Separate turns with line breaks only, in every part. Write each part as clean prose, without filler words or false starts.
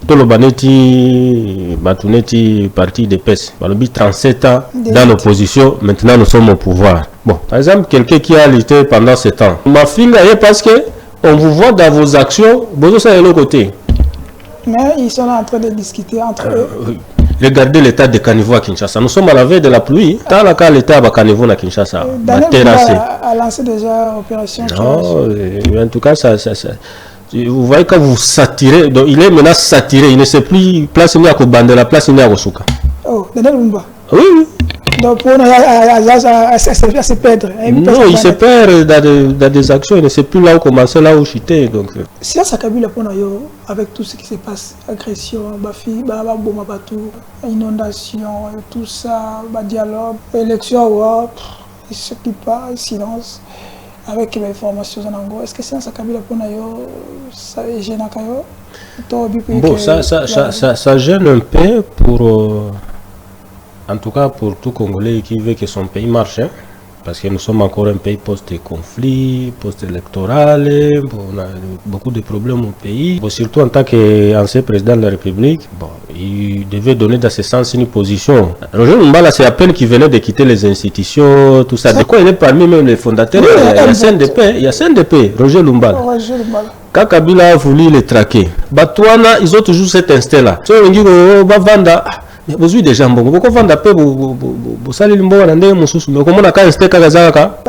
Tolobaneti, Batuneti, parti de PES. Balobi 37 ans dans l'opposition, maintenant nous sommes au pouvoir. Bon, par exemple, quelqu'un qui a lutté pendant 7 ans. Ma fille, parce que on vous voit dans vos actions, vous ça de l'autre côté.
Mais ils sont là en train de discuter entre eux.
Regardez l'état de Caniveau à Kinshasa. Nous sommes à la veille de la pluie. Dans le cas l'état de Caniveau à Kinshasa,
Daniel a lancé déjà l'opération.
Non, en tout cas, vous voyez quand vous saturez, donc il est maintenant saturé, il ne sait plus place ni à Kobande, la place ni à Kosuka.
Oh, Daniel Mumba.
Oui, oui.
Donc pour nous, à se perdre.
Non, il se perd dans des actions, il ne sait plus là où commencer, là où chuter. Donc.
Si ça Kabila pour nous, avec tout ce qui se passe, agression, bafi, boma batou, inondation, tout ça, dialogue, élection, il se quitte pas, silence. Avec les informations en anglais, est-ce que c'est ça Kabila pour nous, ça gêne à Kayo?
Bon, ça gêne un peu pour. En tout cas, pour tout Congolais qui veut que son pays marche, hein, parce que nous sommes encore un pays post-conflit, post-électoral, on a beaucoup de problèmes au pays. Bon, surtout en tant qu'ancien président de la République, bon, il devait donner dans ce sens une position. Roger Lumbala, c'est à peine qu'il venait de quitter les institutions, tout ça. De quoi il est parmi même les fondateurs, oui, il y a CNDP, Roger Lumbala. Quand Kabila a voulu les traquer, Batouana, ils ont toujours cet instinct-là. Vous avez des gens, vous pouvez vendre peu, vous savez, vous avez des gens, mais comment on a qu'à rester Kagazaka?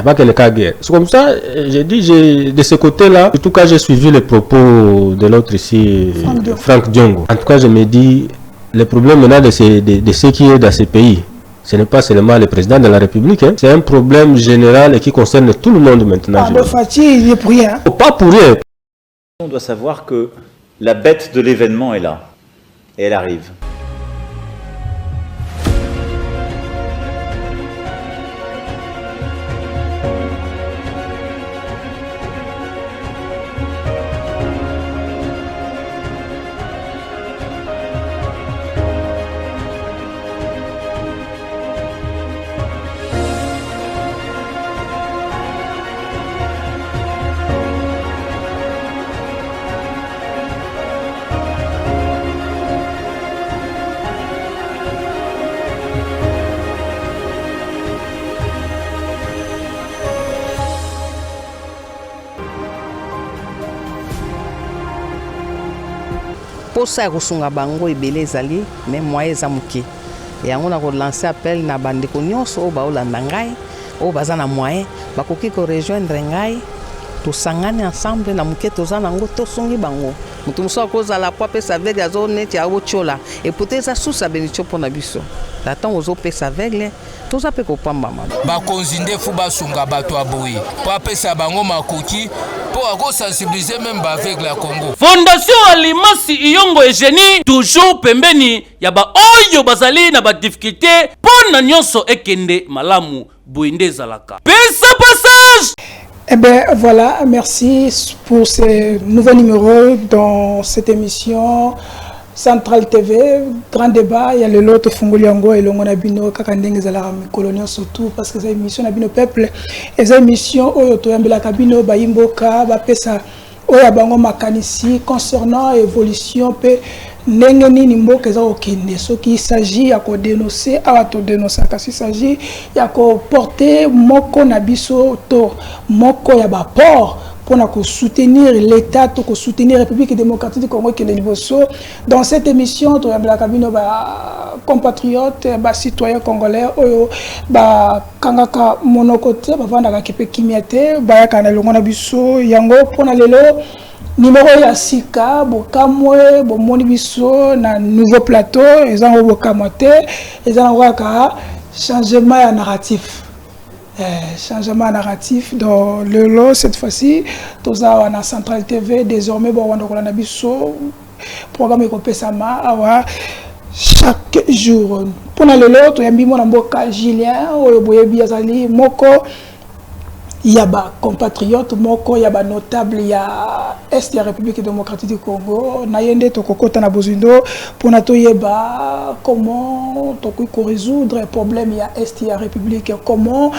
Pas que les guerre. C'est comme ça, j'ai dit, de ce côté-là, en tout cas, j'ai suivi les propos de l'autre ici, Franck Diongo. En tout cas, je me dis, le problème maintenant de ce qui est dans ces pays, ce n'est pas seulement le président de la République, hein. C'est un problème général et qui concerne tout le monde maintenant.
Ah, il est pour rien.
Pas pour rien.
On doit savoir que la bête de l'événement est là, et elle arrive.
Posa kosunga bango ebele ezali mais moyen eza moke yango na ko lancer appel na bandeko nyonso oyo baolanda ngai oyo baza na moyen bakoki ko rejoindre ngai tosangani ensemble na moke toza nango tosungi bango mutu mosusu akozala po apesa aveugle azo neti aotiola epute eza susa benitio mpo na biso na ntango ozopesa aveugle toza mpe kopambama
bakonzi ndefu basunga bato ya boye po apesa bango makoki po akosensibilize meme baaveugle ya Congo.
Fondation Alimasi Iyongo Eugénie toujours pembeni ya ba oyo bazali na ba difficulté pona nyonso ekende malamu boinde ezalaka. Pesa passage.
Eh bien voilà, merci pour ce nouveau numéro dans cette émission Central TV, grand débat, il y a le lot Fungoliango et le Monabino, Kakandeng et la colonial surtout parce que c'est une émission Nabino Peuple, et c'est une émission Oyotoyambela Kabino, Bayimboka, Bapesa, Oyabango Makanisi, concernant l'évolution, Nengeni Nimbo Keza Okende, ce qui s'agit à dénoncer, à dénoncer, parce qu'il s'agit à porter Moko Nabiso, Moko Yabapor. Pour soutenir l'État, pour soutenir la République démocratique du Congo qui est le niveau saut. Dans cette émission, nous avons compatriotes, citoyens congolais, kangaka monokote, bavanda kipe kimiate, bayaka na biso yango pona lelo numéro ya sika bokamwe bomoni biso na nouveau plateau, ezango bokamote, ezango ka changement ya narratif. Changement narratif dans le lot cette fois-ci tous à la Centrale TV désormais bon on a biso programme Ekopesama awa chaque jour pour le lot to yambi mona mboka Julien oyo boyebi azali moko yaba compatriote moko yaba notable ya est ya République démocratique du Congo na yende to kokota na bozindo pour na to yeba comment to ko résoudre les problèmes ya est ya République comment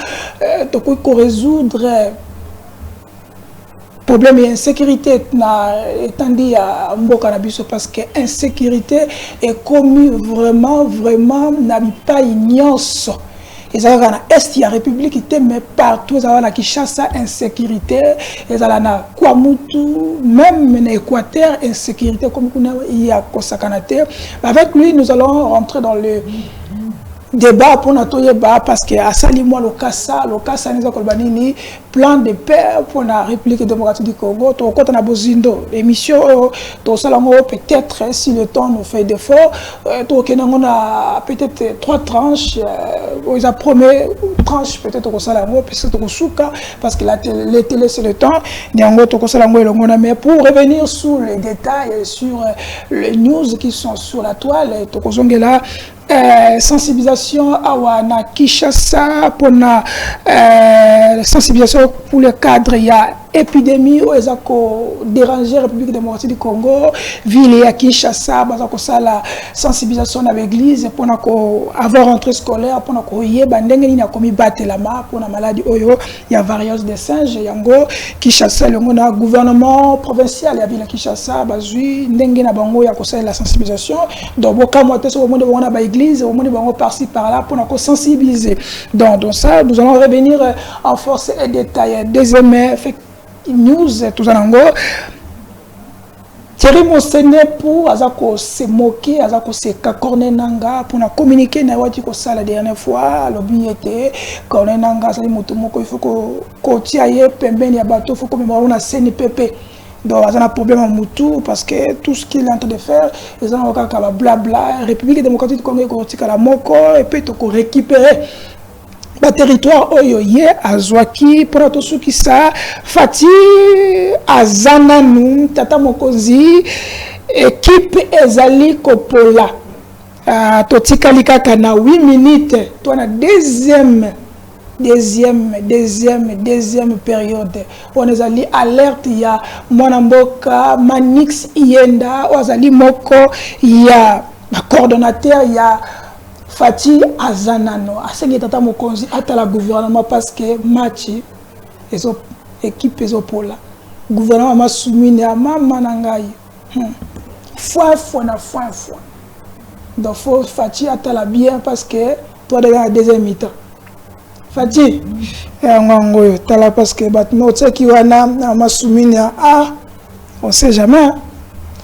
to ko résoudre problème et insécurité na étendue à mboka na biso parce que insécurité est commis vraiment na bipai nyonso. Ils ont na est ya république était mais partout ils ont na Kinshasa insécurité, ils ont na Kwamutu même na Équateur insécurité comme il y a Kosakanate. Avec lui nous allons rentrer dans le débat pour notre débat parce que à Salimo le Kassa nous a plan de paix pour la République démocratique du Congo. Tout côté na Bozindo émission tout ça peut-être si le temps nous fait d'efforts tout on a peut-être 3 tranches ils a première tranche peut-être au Salango puis c'est au Souka parce que les télé c'est le temps nyango to Salango et le mais pour revenir sur les détails sur les news qui sont sur la toile to kozongela sensibilisation à Wana Kinshasa pour la sensibilisation pour le cadre il y a épidémie où ils ont dérangé la République démocratique du Congo ville à Kinshasa bazako ça la sensibilisation dans l'église pour avoir rentrée scolaire pour na yeba ndenge ni na komi batelama pour la maladie oyo il y a variole des singes yango Kinshasa le ngona gouvernement provincial ya ville Kinshasa bazui ndenge na bango ya ko la sensibilisation donc boka moté so monde bona ba église au monde bango par-ci par-là pour na sensibiliser donc ça nous allons revenir en force et détail deuxième news tout ça nango Thierry Monsene pour azako se moquer azako se kakorne nanga pour na communiquer na wati ko sala la dernière fois lobby était korne nanga sali moto moko il faut ko tia ye pembeni ya bateau faut comme on a CNPP donc azana problème à mutu parce que tout ce qu'il est en train de faire ils ont encore ka blabla République démocratique du Congo ko tika la moko et puis to ko récupérer le territoire oyoye azwaki pour tout ce qui ça fati azananu tata mokozi équipe ezali kopola totikali kaka na 8 minutes to na deuxième période on ezali alerte ya mwana mboka Manix Ienda ozali moko ya coordonnateur ya Fati Azanano, asengi tata mokonzi atala gouvernement parce que match ezo équipe ezo pola gouvernement ma soumine à mama nangai foi donc faut Fati atala bien parce que toi dans la deuxième mi-temps Fati ngongo tala parce que batno tseki wana ma soumine on sait jamais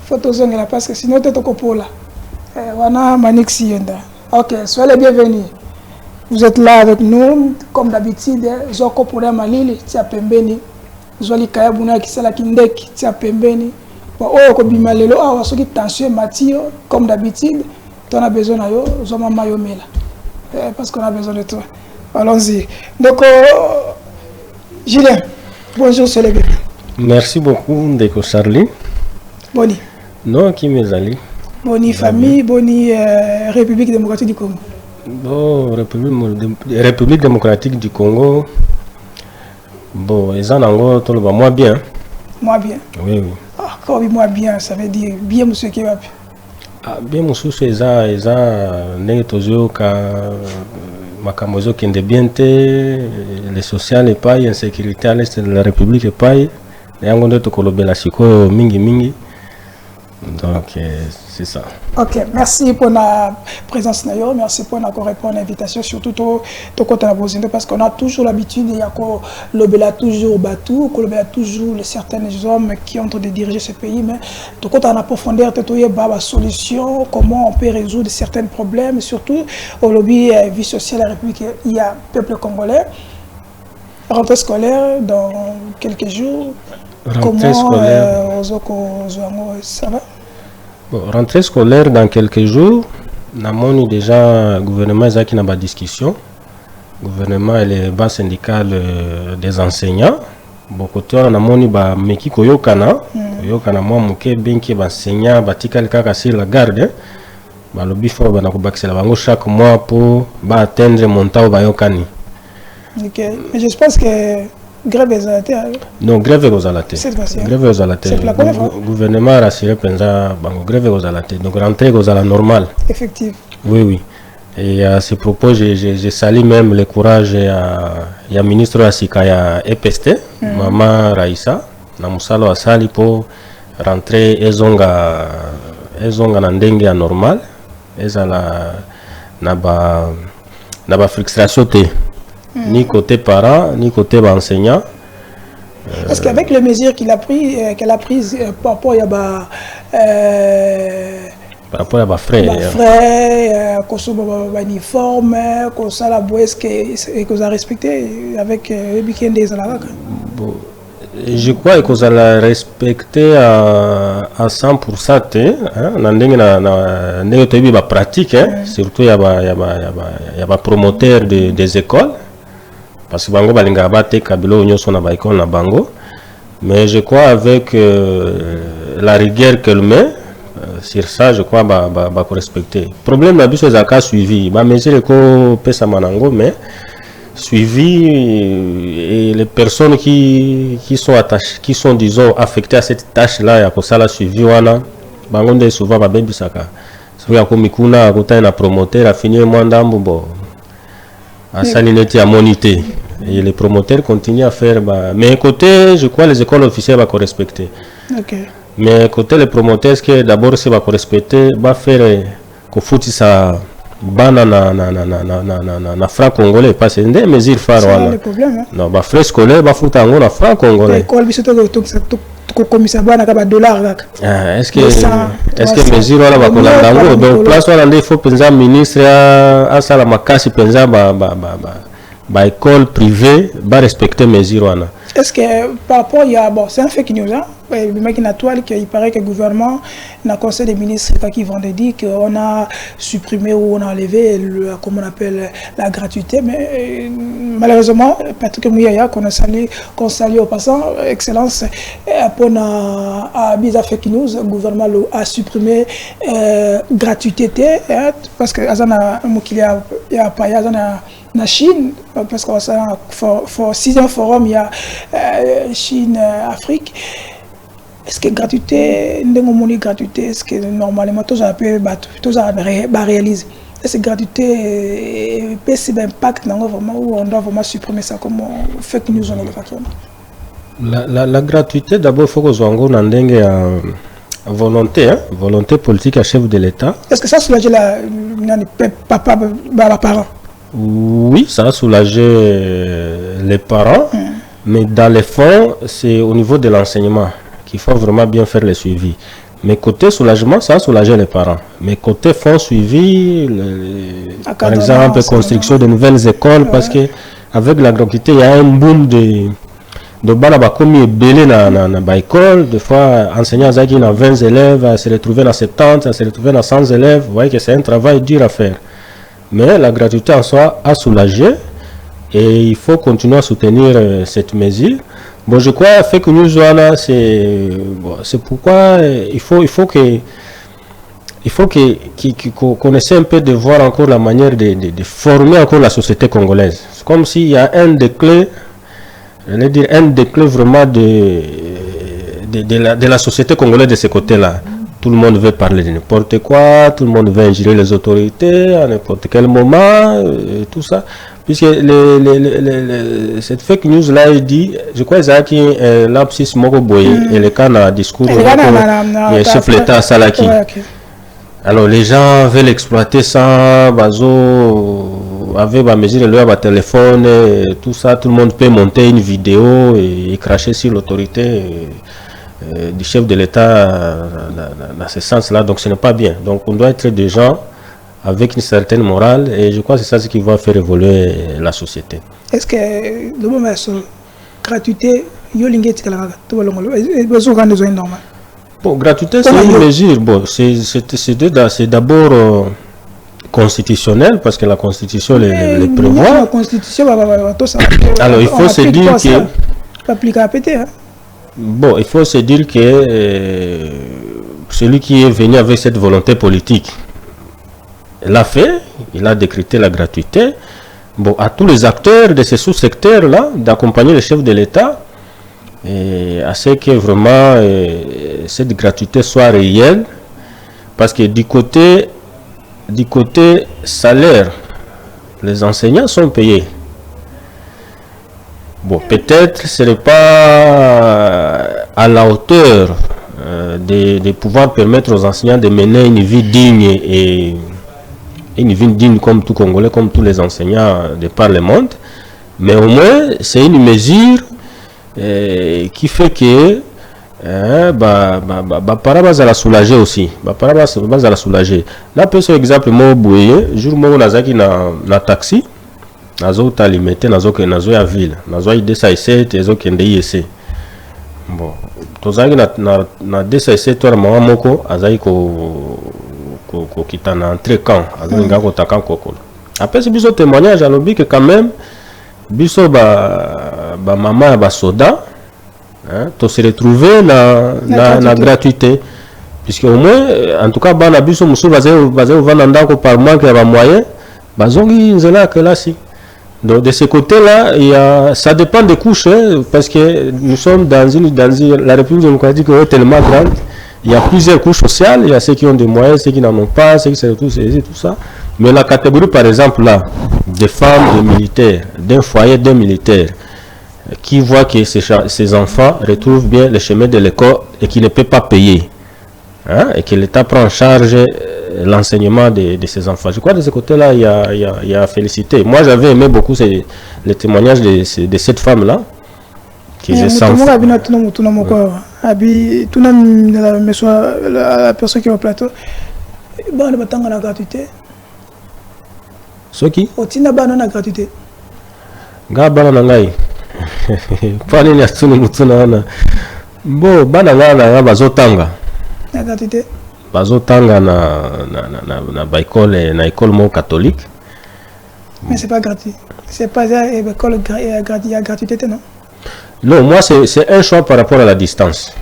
faut tozongela parce que sinon tu ko pola wana Manix Ienda. Ok, soyez les bienvenus. Vous êtes là avec nous, comme d'habitude. Zoko pour Malili, tia pembeni. Zoli kaya buna kisala kindeki, tia pembeni. Oh, ko bimalelo, ah, soki tension matio, comme d'habitude. Tu as besoin de yo, zoma mayo mela. Parce qu'on a besoin de toi. Allons-y. Donc, Julien, bonjour, soyez les bienvenus.
Merci beaucoup, Ndeko Charlie.
Boni.
Non, qui mes alliés.
Boni famille, boni République démocratique du Congo.
Bon, République démocratique du Congo. Bon, ils en ont tout le monde moi bien.
Moi bien.
Oui.
Encore moi bien, ça veut dire bien monsieur qui va bien.
Bien monsieur c'est ça, n'est toujours qu'à Makamozo qui est bien les social et pas insécurité à l'est de la République et pas. Et on doit te colober la chico mingi. Donc, c'est ça.
Ok, merci pour la présence. Merci pour répondre à l'invitation, surtout au côté de la Bozindo, parce qu'on a toujours l'habitude, il y a le toujours Batou, toujours certains hommes qui ont en train de diriger ce pays, mais tout côté en profondeur, il y a des solutions, comment on peut résoudre certains problèmes, surtout au lobby vie sociale de la République, il y a le peuple congolais. Rentrée scolaire dans quelques jours.
Rentrée scolaire.
Ça va?
Bon, rentrée scolaire dans quelques jours. Nous avons déjà le gouvernement qui n'a pas de discussion. Le gouvernement et les bas syndicats des enseignants. Beaucoup de temps, nous avons dit que Yokana, moi, je bien que les enseignants sur la garde. Le bifo chaque mois pour atteindre mon temps au Yokani.
Ok, mais je pense que grève est à la terre.
Non, grève est à la terre. Grève est à la terre.
Le
gouvernement a rassuré Penza, grève est à la terre. Donc rentrer est à la normale.
Effectivement.
Oui. Et à ce propos, je salue même le courage à ministre Asika, à EPST, Maman Raïssa, na musala asali pour rentrer ezonga na ndenge ya normal ezala na ba frustration te ni côté parents ni côté enseignants.
Est-ce qu'avec les mesures qu'elle a prises par rapport à frais, uniforme, est-ce que vous avez respecté avec le week-end des Alarac?
Je crois que vous allez respecter à 100%. Il y a pratique, surtout il y a promoteur des écoles. Parce que bango balinga bate kabilo nyoso na baikon na bango, mais je crois avec la rigueur qu'elle met sur ça, je crois ba respecter. Problème la biso ezaka suivi, ba mesure ko pesa manango, mais suivi et les personnes qui sont attachées, qui sont disons affectées à cette tâche là ya ko sala suivi wana bango nde souvent ba bebisaka. So ya ko mikuna ko na promoteur a fini mwandambo bo à salineti à moniter. Et les promoteurs continuent à faire. Mais côté, je crois, les écoles officielles vont respecter.
Okay.
Mais côté les promoteurs, ce que d'abord c'est va respecter, va faire que foot ça bana na franc congolais parce que des mesures phares.
C'est le problème.
Non, bah frais scolaire, bah foot en na franc congolais.
L'école, bi commissaire bana ka ba dollar là.
Est-ce que mesure wala ba kolanda ngo donc place wala il faut penser ministre à ça la makasi penser ba école privée va respecter mesure wana.
Est-ce que par rapport il y a bon c'est un fake news hein, le mec na toile qu'il paraît que le gouvernement na conseil des ministres qui vendredi qu'on a supprimé ou on a enlevé comment on appelle la gratuité, mais malheureusement Patrick Mouyaya qu'on salue au passant excellence pour à bizarre fake news le gouvernement a supprimé gratuité parce que azana mukili ya pa azana na Chine, parce que pour 6e forum, il y a Chine-Afrique. Est-ce que gratuité, gratuité, est-ce que normalement, tout ça peut réaliser? Est-ce que gratuité, peut impact ou on doit vraiment supprimer ça comme fake news?
La gratuité, d'abord, il faut que soit en volonté politique à chef de l'État.
Est-ce que ça soulage les parents?
Oui, ça a soulagé les parents, mais dans les fonds, c'est au niveau de l'enseignement qu'il faut vraiment bien faire le suivi. Mais côté soulagement, ça a soulagé les parents. Mais côté fonds suivi, par exemple, construction de nouvelles écoles, parce que avec la gratuité, il y a un boom de bana comme belé na école. Des fois, enseignants qui ont 20 élèves, se retrouver dans 70, se retrouver dans 100 élèves. Vous voyez que c'est un travail dur à faire. Mais la gratuité en soi a soulagé et il faut continuer à soutenir cette mesure. Bon, je crois que nous c'est pourquoi il faut qu'on essaie un peu de voir encore la manière de former encore la société congolaise. C'est comme s'il y a un des clés vraiment de la société congolaise de ce côté-là. Tout le monde veut parler de n'importe quoi, tout le monde veut ingérer les autorités à n'importe quel moment, tout ça. Puisque cette fake news là, il dit, je crois que c'est l'abscisse Mokoboye et le cas dans le discours du chef de l'État Salaki. Alors les gens veulent exploiter ça, avec ma mesure de leur téléphone, tout ça, tout le monde peut monter une vidéo et cracher sur l'autorité du chef de l'État dans ce sens-là, donc ce n'est pas bien. Donc on doit être des gens avec une certaine morale et je crois que c'est ça qui va faire évoluer la société.
Est-ce que le moment de gratuité,
bon, gratuité c'est une mesure, bon, c'est d'abord constitutionnel parce que la Constitution les prévoit.
La Constitution,
alors il faut se dire que... Bon, il faut se dire que celui qui est venu avec cette volonté politique l'a fait, il a décrété la gratuité. Bon, à tous les acteurs de ces sous-secteurs-là, d'accompagner le chef de l'État à ce que vraiment cette gratuité soit réelle. Parce que du côté salaire, les enseignants sont payés. Bon, peut-être ce n'est pas à la hauteur de pouvoir permettre aux enseignants de mener une vie digne et une vie digne comme tout Congolais, comme tous les enseignants de par le monde. Mais au moins, c'est une mesure qui fait que para bazala soulager aussi. Para bazala soulager. Là, par exemple, moi, boye, jour moi, nazaki na taxi, nazo talimete, nazo ya ville, nazo ide sa iset, nazo kende yese. Bon, tozaki na desa iset, toi, maman moko, azaki ko kitana entre camp, azaki nga ko takan kokolo. Après, c'est biso témoignage à l'objet que quand même, biso maman ba soda. To se retrouver na gratuité, puisque au moins en tout cas bana biso musu bazé vanda ko par manque de moyens bazongi nzela que là si. Donc de ce côté-là, ça dépend des couches, parce que nous sommes dans la République démocratique est tellement grande, il y a plusieurs couches sociales, il y a ceux qui ont des moyens, ceux qui n'en ont pas, ceux qui se retrouvent saisir, tout ça. Mais la catégorie par exemple là, des femmes, des militaires, d'un foyer, d'un militaire, qui voit que ces enfants retrouvent bien le chemin de l'école et qui ne peut pas payer, et que l'État prend en charge l'enseignement de ces enfants. Je crois que de ce côté-là, il y a à féliciter. Moi, j'avais aimé beaucoup les témoignages de cette femme-là, qui est sans foi.
La personne qui est au plateau, on va la gratuité.
Ce qui?
On va la gratuité.
Pani ni asunu mutuna na bo bana ngana bazotanga
la gratuité
bazotanga na école mo catholique,
mais c'est pas gratuit, c'est pas école gratuité non.
Non, moi c'est un choix par rapport à la distance,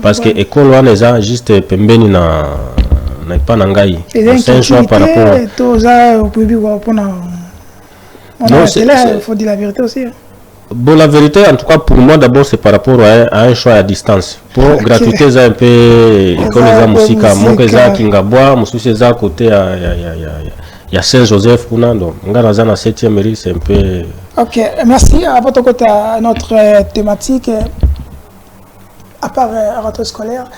parce que école wana eza juste pembeni na ipanangai, c'est un choix par rapport
au public pour non, il faut dire la vérité aussi.
Bon, la vérité, en tout cas pour moi, d'abord, c'est par rapport à un choix à distance. Pour gratuité, c'est un peu école de musique. Moi, c'est Kingabwa, moi, c'est à côté, il y a Saint-Joseph, donc, on a dans la 7e mairie, c'est un peu.
Ok, merci. À votre côté, notre thématique, à part la rentrée scolaire,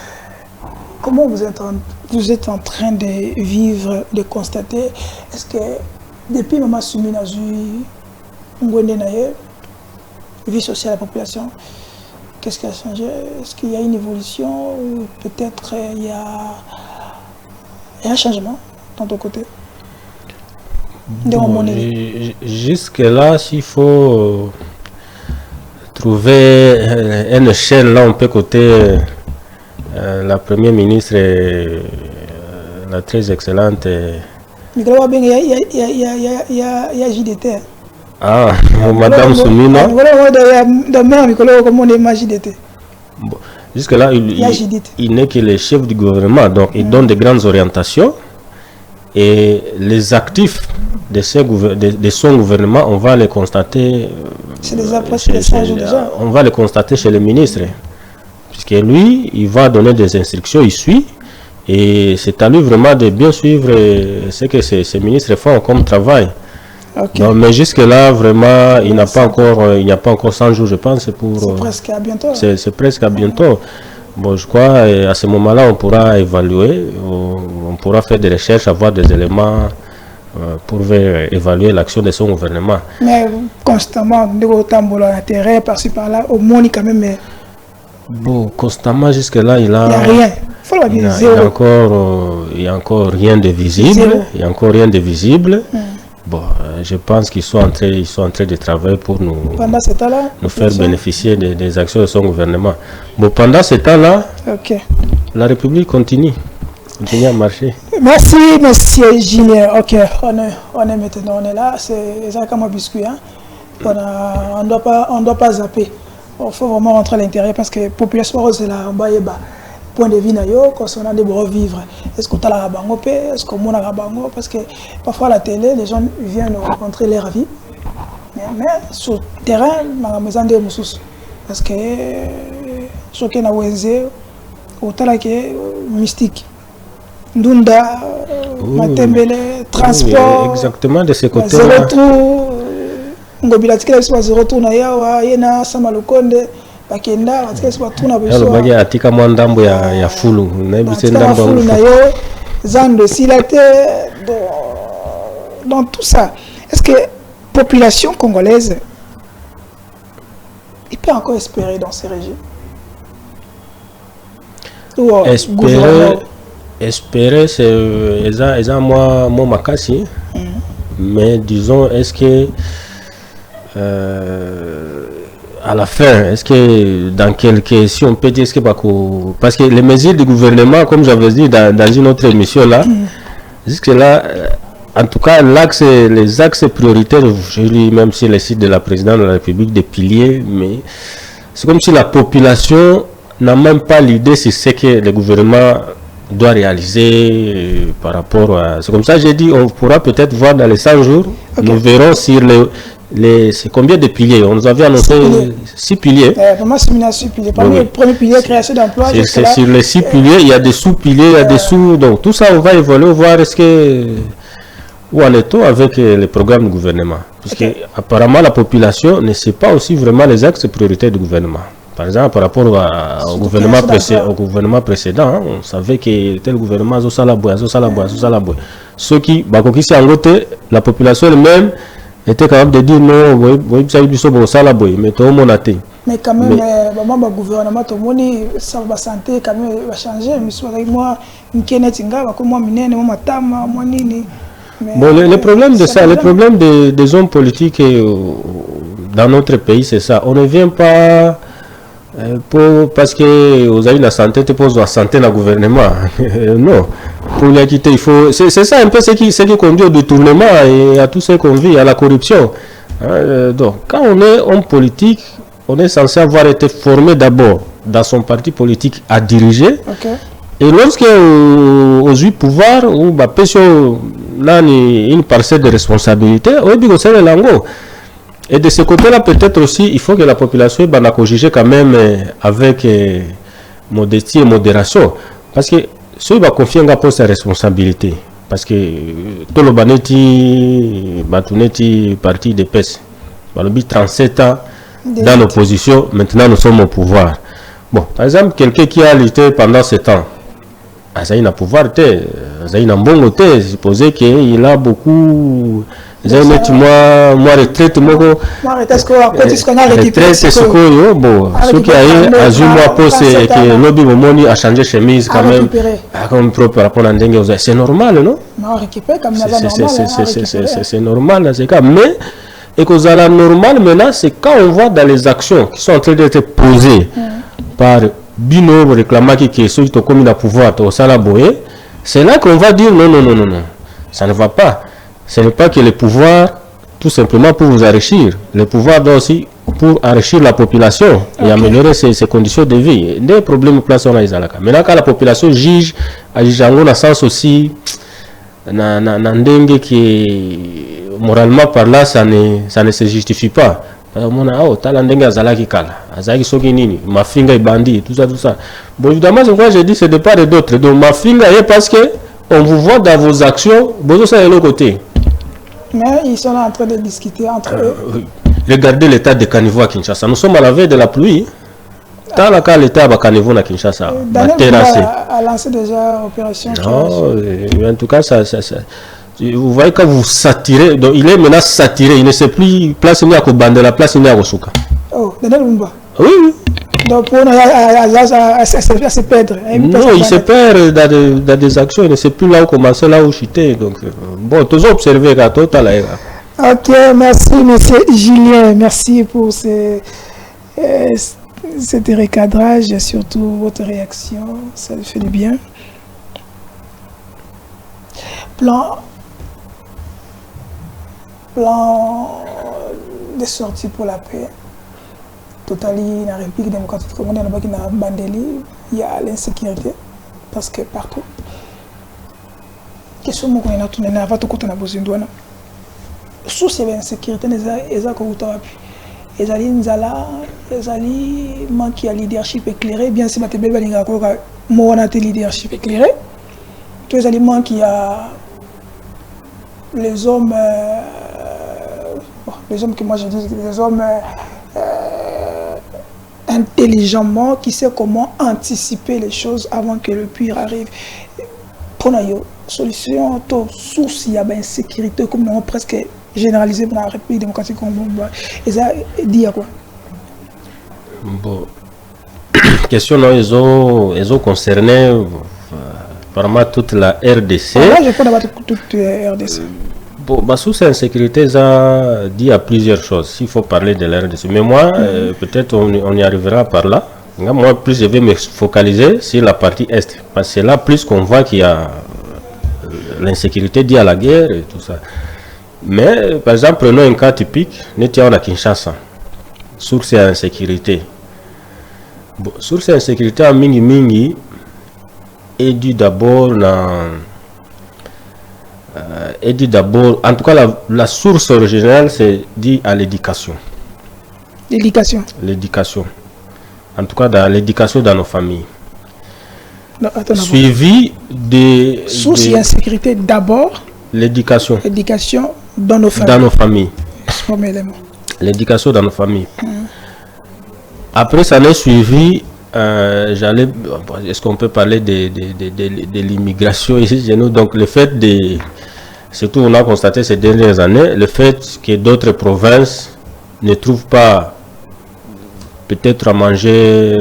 comment vous êtes en train de vivre, de constater, est-ce que depuis Maman Sumi Nazui, Ngwende Naye, vie sociale de la population, qu'est-ce qui a changé? Est-ce qu'il y a une évolution ou peut-être il y a un changement de ton côté?
Bon, jusque-là, s'il faut trouver une échelle, là, on peut côté la première ministre, la très excellente.
Il y a JDT.
Ah, Madame Soumina. Bon, jusque-là, il n'est que le chef du gouvernement, donc il donne de grandes orientations. Et les actifs de son gouvernement, on va les constater. On va les constater chez le ministre. Puisque lui, il va donner des instructions, il suit. Et c'est à lui vraiment de bien suivre ce que ces ministres font comme travail. Okay. Non, mais jusque-là, vraiment, il n'y a pas encore 100 jours, je pense.
C'est presque à bientôt.
C'est presque à bientôt. Bon, je crois à ce moment-là, on pourra évaluer, on pourra faire des recherches, avoir des éléments pour évaluer l'action de son gouvernement.
Mais constamment, intérêt par-ci par-là, au moins quand même. Mais...
Bon, constamment, jusque-là, il n'y a
rien.
Il y a encore rien de visible. Il y a encore rien de visible. Bon, je pense qu'ils sont en train de travailler pour nous faire bénéficier des actions de son gouvernement. Bon, pendant ce temps-là, la République continue à marcher.
Merci, monsieur Julien. Ok, on est maintenant, on est là. C'est comme un biscuit. Hein? On ne doit pas zapper. Il faut vraiment rentrer à l'intérieur parce que la population, c'est là, point de vue concernant des bons vivre. Est-ce qu'on a la bango, est-ce qu'on a la bango, parce que parfois à la télé, les gens viennent rencontrer leur vie. Mais sur le terrain, ma maison de Moussous. Parce que ce qui est wenzé, autant que mystique. Ndunda, Matembele, transport.
Exactement de ce côté.
Zéro trou, Ngobilatika, zéro trou, Naya, Yena, Samalokonde. bakenda batika so batuna beso
alors bagi atika mwa ndambo ya fulu na bise ndambo
fulu na yo zando silate dans tout ça. Est-ce que la population congolaise il peut encore espérer dans ces régimes?
Espérer c'est moi makasi. Mais disons, est-ce que à la fin, est-ce que dans quelques, si on peut dire, est-ce que parce que les mesures du gouvernement, comme j'avais dit dans une autre émission là, jusque là, en tout cas les axes prioritaires, je lis même sur le site de la présidente de la République des piliers, mais c'est comme si la population n'a même pas l'idée sur ce que le gouvernement doit réaliser par rapport à... C'est comme ça j'ai dit, on pourra peut-être voir dans les 100 jours, nous verrons sur c'est combien de piliers. On nous avait annoncé 6 piliers.
Vraiment, c'est 6 piliers. Parmi le premier pilier, création d'emplois.
C'est sur les 6 piliers, il y a des sous-piliers, il y a des sous... Donc tout ça, on va évoluer, voir est-ce que... Où en est-on avec les programmes du gouvernement? Parce que apparemment, la population ne sait pas aussi vraiment les axes prioritaires du gouvernement. Par exemple, par rapport au gouvernement précédent, hein, on savait que tel gouvernement a ceux qui, la population elle-même était capable de dire non,
mais quand même, le gouvernement, tout le monde, ça va santé, quand même, va changer.
Bon, le problème de ça, le problème des hommes politiques dans notre pays, c'est ça. On ne vient pas... parce que vous avez la santé, tu poses la santé dans le gouvernement. Non, pour les quitter, il faut. C'est ça un peu ce qui conduit au détournement et à tout ce qu'on vit, à la corruption. Donc, quand on est homme politique, on est censé avoir été formé d'abord dans son parti politique à diriger. Et lorsque aux 8 pouvoirs, ou une parcelle de responsabilité, on lango. Et de ce côté-là, peut-être aussi, il faut que la population soit jugée quand même avec modestie et modération. Parce que ceux qui vont confier un poste de responsabilité, parce que tout le parti de PES, 37 ans dans l'opposition, maintenant nous sommes au pouvoir. Bon, par exemple, quelqu'un qui a lutté pendant 7 ans, il a pouvoir, il a un bon côté, supposé qu'il a beaucoup... Moi retraite c'est ce que bon ceux qui a eu moi poste et que lobby momoni a changé chemise quand même comme propre rapport à Ndengue, c'est normal non? C'est normal dans ce cas, mais et que ça normal maintenant c'est quand on voit dans les actions qui sont en train d'être posées par Bino réclamant que ceux qui ont commis le pouvoir au Salaboé, c'est là qu'on va dire non, ça ne va pas. Ce n'est pas que le pouvoir, tout simplement pour vous enrichir. Le pouvoir doit aussi pour enrichir la population et améliorer ses conditions de vie. Des problèmes place on a Isalaka. Maintenant, quand la population juge, à Jijango, dans le sens aussi, n'andenge qui moralement par là, ça ne se justifie pas. Talandenge azalaki kala, azalaki soki nini, mafinga bandi, tout ça. Bon, évidemment, c'est quoi j'ai dit, c'est de part et d'autre. Donc, mafinga est parce que on vous voit dans vos actions, bon, ça est l'autre côté.
Mais ils sont là en train de discuter entre eux.
Regardez l'état de caniveau à Kinshasa. Nous sommes à la veille de la pluie. Dans le cas, l'état de caniveau à Kinshasa.
Daniel a lancé déjà l'opération.
Non, en tout cas, vous voyez quand vous saturez, donc il est maintenant saturé. Il ne sait plus place ni à Kobande, la place ni à Rosuka.
Oh, Daniel Mumba.
Oui.
Donc pour nous, à se perdre.
Non, il se perd dans des actions, il ne sait plus là où commencer, là où chuter. Donc, bon, toujours observer à tout à l'heure.
Ok, merci monsieur Julien, merci pour cet recadrage et surtout votre réaction, ça fait du bien. Plan de sortie pour la paix. Totali, la République démocratique du Congo, il y a l'insécurité, parce que partout. Question que nous avons tourné à votre côté, nous avons sous ces insécurité, nous avons les alliés Nzala, les alliés manquent de leadership éclairé, bien sûr, tu as un leadership éclairé. Tous les alliés manquent les hommes que moi je dis, les hommes intelligemment, qui sait comment anticiper les choses avant que le pire arrive. Pour nous, solution, source, il y a une insécurité comme on presque généralisé dans la République démocratique Congo. Et ça dit à quoi?
Bon, question, non, ils ont concerné vraiment toute la RDC.
Là, je peux d'abord toute la RDC.
Bon, bah, sous cette insécurité, ça dit à plusieurs choses, s'il faut parler de la RDC. Mais moi, peut-être on y arrivera par là. Moi, plus je vais me focaliser sur la partie Est. Parce que c'est là plus qu'on voit qu'il y a l'insécurité liée à la guerre et tout ça. Mais, par exemple, prenons un cas typique, nous sommes à Kinshasa, source et insécurité. Bon, source et insécurité en Mingi est dû d'abord en tout cas la source originale c'est dû à l'éducation. L'éducation. En tout cas dans l'éducation dans nos familles.
Non,
suivi de
source et insécurité d'abord.
L'éducation.
L'éducation dans nos familles.
Dans nos familles.
Premier élément.
L'éducation dans nos familles. Après ça n'est suivi. Est-ce qu'on peut parler de l'immigration ici chez nous? Donc le fait de, surtout on a constaté ces dernières années, le fait que d'autres provinces ne trouvent pas peut-être à manger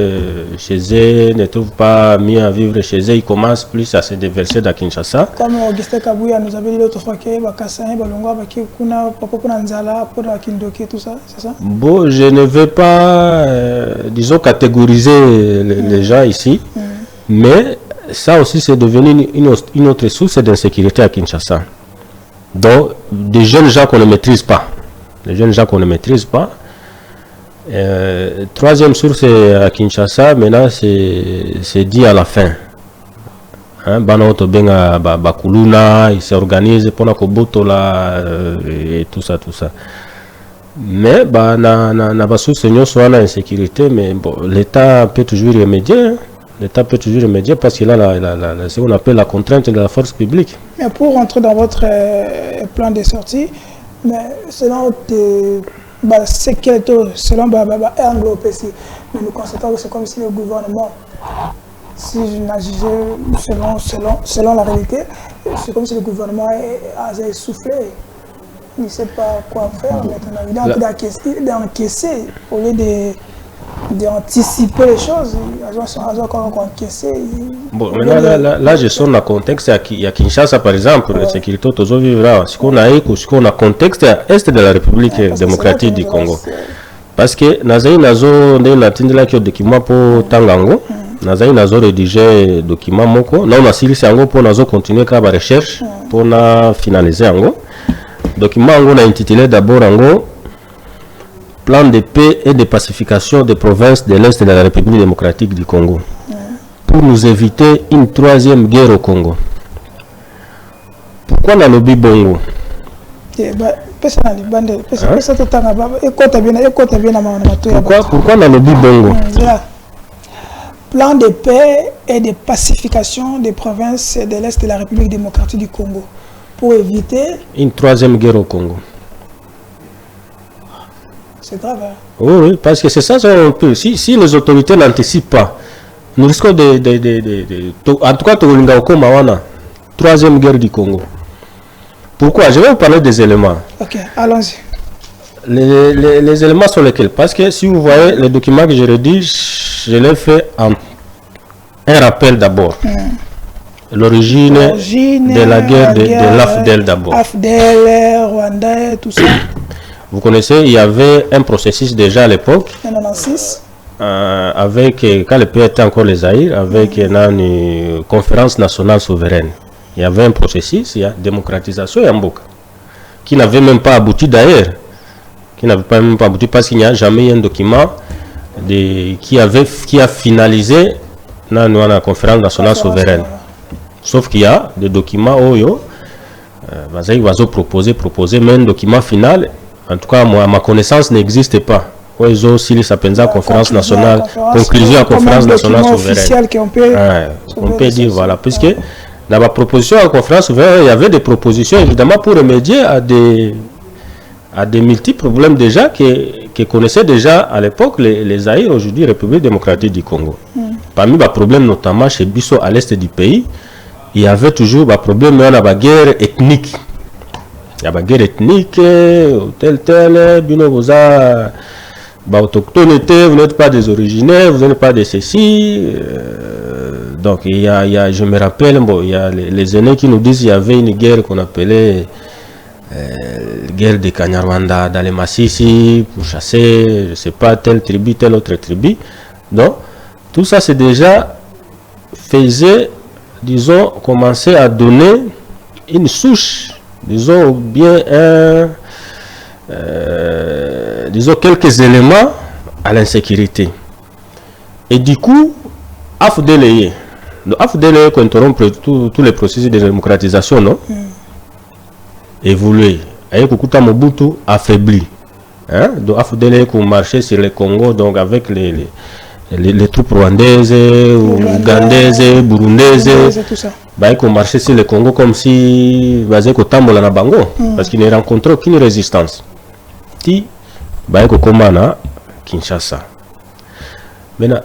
chez eux, ne trouvent pas mieux à vivre chez eux, ils commencent plus à se déverser dans Kinshasa.
Comme Augustin Kabouya nous avait dit l'autre fois que tout ça, c'est ça? Bon,
je ne veux pas, disons, catégoriser les gens ici, mais ça aussi c'est devenu une autre source d'insécurité à Kinshasa. Donc, des jeunes gens qu'on ne maîtrise pas. Troisième source à Kinshasa, maintenant c'est dit à la fin. Benga Bakuluna, ils s'organisent pour la Kobotola et tout ça. Mais na source soit la insécurité, mais bon, l'État peut toujours remédier. Parce qu'il a ce qu'on appelle la contrainte de la force publique.
Mais pour rentrer dans votre plan de sortie, mais selon selon Anglo-PC, mais nous constatons que c'est comme si le gouvernement, si je n'agissais selon la réalité, c'est comme si le gouvernement a essoufflé. Il ne sait pas quoi faire maintenant. Il a d'encaisser au lieu d'anticiper les choses. Ils ont encore encaissé.
Bon, maintenant, là, je sonne le contexte. Il y a Kinshasa, par exemple, la sécurité toujours vivra. Ce qu'on a contexte à l'est de la République démocratique du Congo. Parce que Nazaï Nazo, on a un document pour Tangango. Nazaï Nazo rédigé document moko. Là, on a silé Sango pour Nazo continuer la recherche pour finaliser Ango. Document on a intitulé d'abord Ango plan de paix et de pacification des provinces de l'Est de la République démocratique du Congo pour nous éviter une troisième guerre au Congo. Pourquoi dans le Bibongo? Pourquoi dans le Bibongo?
Plan de paix et de pacification des provinces de l'Est de la République démocratique du Congo pour éviter
une troisième guerre au Congo.
C'est grave. Hein?
Oui, parce que c'est ça un peu. Si les autorités n'anticipent pas, nous risquons en tout cas, troisième guerre du Congo. Pourquoi? Je vais vous parler des éléments.
Ok, allons-y.
Les éléments sont lesquels? Parce que si vous voyez les documents que je rédige, je les fais en un rappel d'abord. L'origine de la guerre de l'AFDEL d'abord.
AFDEL, Rwanda, tout ça.
Vous connaissez, il y avait un processus déjà à l'époque.
En 1996.
Avec, quand le pays était encore les Zaïre, avec une conférence nationale souveraine. Il y avait un processus, il y a démocratisation et Mboka, qui n'avait même pas abouti d'ailleurs. Qui n'avait pas même pas abouti parce qu'il n'y a jamais eu un document qui a finalisé la conférence nationale souveraine. Sauf qu'il y a des documents où il va proposer, mais un document final, en tout cas, à ma connaissance, n'existe pas. Ils ont aussi la conférence nationale, conclusion à conférence nationale souveraine. On peut dire, voilà, puisque dans la proposition à la conférence souveraine, il y avait des propositions évidemment pour remédier à des multiples problèmes déjà que que connaissaient déjà à l'époque les Zaïre, aujourd'hui République démocratique du Congo. Parmi les problèmes, notamment chez Bisso à l'est du pays, il y avait toujours des problèmes de la guerre ethnique. Il y a la guerre ethnique, tel, vous autochtones, vous n'êtes pas des originaires, vous n'êtes pas de ceci. Donc il y a, je me rappelle, bon, il y a les aînés qui nous disent qu'il y avait une guerre qu'on appelait guerre de Kanyarwanda dans les Massissi pour chasser, je ne sais pas, telle tribu, telle autre tribu. Donc tout ça c'est déjà faisait, disons, commencer à donner une souche, disons bien disons quelques éléments à l'insécurité. Et du coup, AFDLE interrompre tous les processus de démocratisation, non? Évoluer. Et Kukuta Mobutu affaibli. Hein? Donc AFDLE qui marchait sur le Congo, donc avec les troupes rwandaises, ougandaises, burundaises, qui marchaient sur le Congo comme si basé au Tambola na Bango, parce qu'ils ne rencontraient aucune résistance. Ti Komana Kinshasa. Maintenant,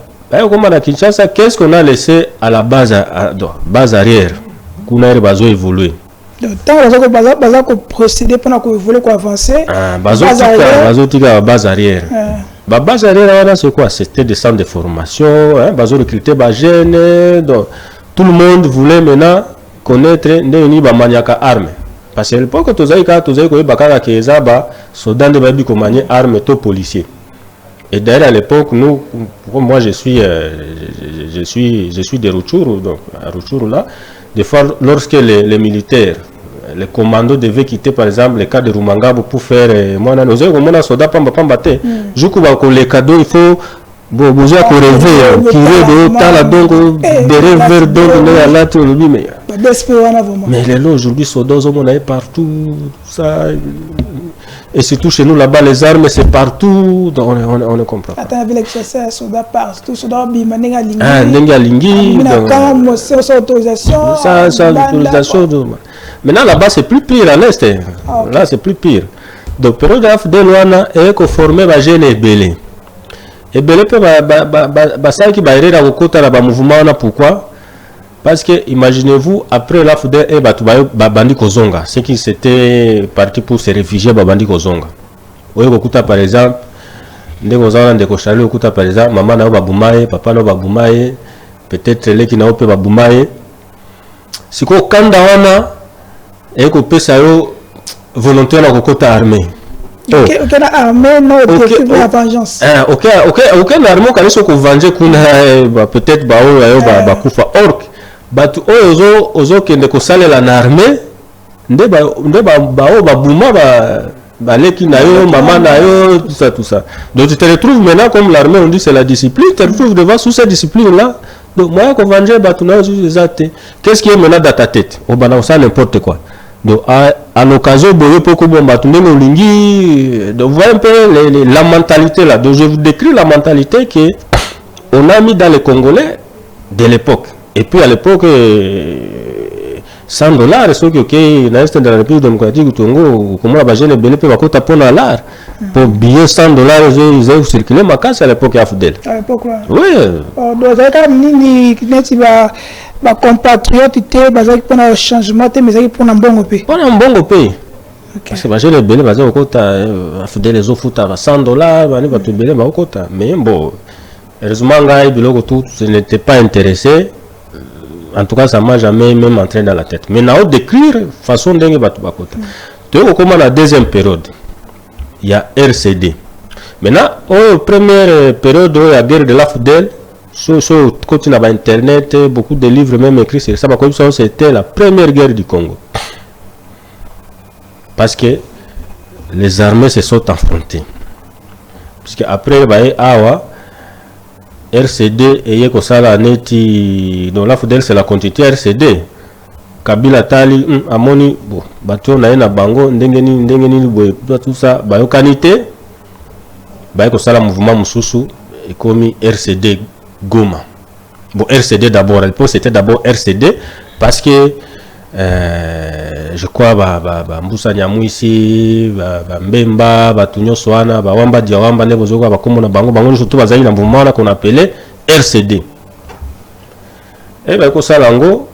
Komana Kinshasa, qu'est-ce qu'on a laissé à la base arrière qu'on a évolué?
Donc, tant que procéder pour évoluer, pour avancer,
base arrière. La base arrière, c'est quoi? C'était des centres de formation, recruter des jeunes. Donc, tout le monde voulait maintenant connaître des armes. Parce qu'à l'époque, tu as des soldats de armes, tous policiers. Et d'ailleurs, à l'époque, nous, moi je suis de Rutshuru, donc à Rutshuru là, des fois, lorsque les militaires, les commandos devaient quitter par exemple le cas de Rumangabo pour faire moi nous avons soldats pambate juku ba ko les cadeaux il faut besoin qu'on rêve qui de temps donc des rêves donc là tout le mais les lots aujourd'hui soldats on a partout ça et surtout chez nous là-bas les armes c'est partout donc on ne comprend pas.
Attends avec les chasseurs soldats partout soldats bimanenga
lingi
sans autorisation
maintenant là-bas c'est plus pire à l'est. Là c'est plus pire. Donc période d'Afdelouana est conformé à jeune Ebele. Ebele peut ça qui va aider à côté de mouvement pourquoi? Parce que imaginez-vous après l'Afdel et Bandi Kozonga, ceux qui s'étaient partis pour se réfugier à Bandi Kozonga. Oui, par exemple, par exemple, maman n'a pas boumaye, papa n'a pas boumaye, peut-être les qui n'ont pas boumaye. Si qu'on candawana et qu'on peut savoir volontaire dans le côté armé.
Aucune armée non la vengeance.
Aucune armée quand ils sont vengés peut-être kufa orc. Batu ozo qui ne kosale la armée nde ba buma ba leki na yo maman na yo tout ça. Donc tu te retrouves maintenant comme l'armée on dit c'est la discipline, tu te retrouves devant sous cette discipline là. Donc moi qu'on venger batu na yo qu'est-ce qui est maintenant dans ta tête? On balance ça n'importe quoi. Donc à l'occasion boye pour que bon batu ndenge olingi donc voyez un peu la mentalité là. Donc je vous décris la mentalité que on a mis dans les Congolais de l'époque. Et puis à l'époque, $100, c'est que dans l'Est de la République démocratique du Congo, comment la jeune Belé peut avoir pour $100 pour billet $100, ils ont circulé ma casse à l'époque AFDEL.
À l'époque,
oui.
Donc, les compatriotes étaient pour un changement, mais pour un bon pays.
Pour un bon pays. Parce que la jeune Belé, AFDEL, les autres foutent $100, mais bon, heureusement, je n'étais pas intéressé. En tout cas, ça m'a jamais même entré dans la tête. Mais now décrire façon dengue batu bakota. Tu vois comment la deuxième période, il y a RCD. Maintenant, première période, il y a guerre de l'AFDEL. Sur côté na internet, beaucoup de livres même écrits sur ça. C'était la première guerre du Congo. Parce que les armées se sont affrontées. Puisque après, RCD et Yekosala Neti, donc l'AFDEL c'est la continuité RCD. Kabila Tali, Amoni, bon, Bato na Bango, Ndengeni, tout ça, Bayokanité, Bayekosala mouvement Mususu, et comme RCD Goma. Bon, RCD d'abord, à l'époque c'était d'abord RCD, parce que je crois Mbusa Nyamwisi Mbemba Batunyoso wana Bawamba Diawamba ne bozoka bakomona bango surtout bazali na mouvement qu'on appelait RCD. Et ko salango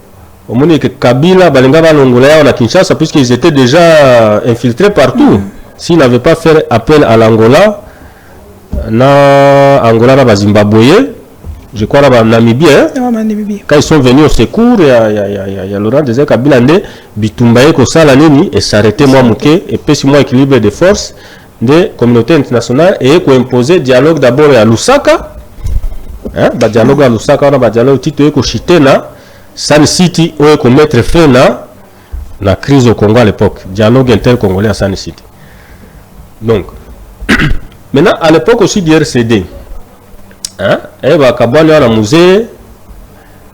au monde que Kabila balinga balongola na Kinshasa puisqu'ils étaient déjà infiltrés partout. S'ils n'avaient pas fait appel à l'Angola na Angola na Zimbabwe, je crois là Namibie, quand ils sont venus au secours, il y a Laurent Désir Kabila Nde Bitumbaye Kosala Nini et s'arrêter moi Mouké et puis si moi équilibre de forces de communauté internationale et qu'on imposer dialogue d'abord à Lusaka, dialogue à Lusaka, on a dialogue tito ko chitena San City ou qu'on mettre fin la crise au Congo à l'époque, dialogue inter-congolais à San City. Donc maintenant à l'époque aussi du RCD. Et bah kabwani wana musée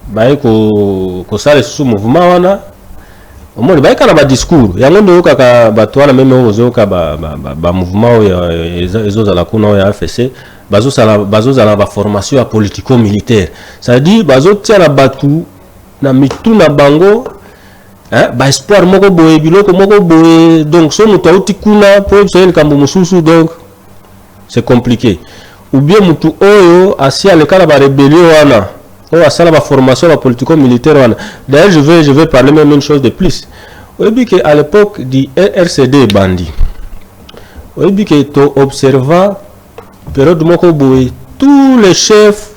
baye ko sale sous mouvement wana omoni baye kana ba discours yango ndo kaka batwana même ozoka ba mouvement ezo za la kuna ya FCC bazo za la formation ya politico militaire, ça veut dire bazo tia na batu na mitu na bango ba espoir moko boye biloko moko boye, donc so mutu auti kuna pour so kambo mususu, donc c'est compliqué. Ou bien mutu oyo asi alekala ba rébellion wana o asala ba formation ba politico militaire wana. D'ailleurs je vais parler même une chose de plus. Oyebi que à l'époque du RCD bandi, oyebi que to observa période moko boye tous les chefs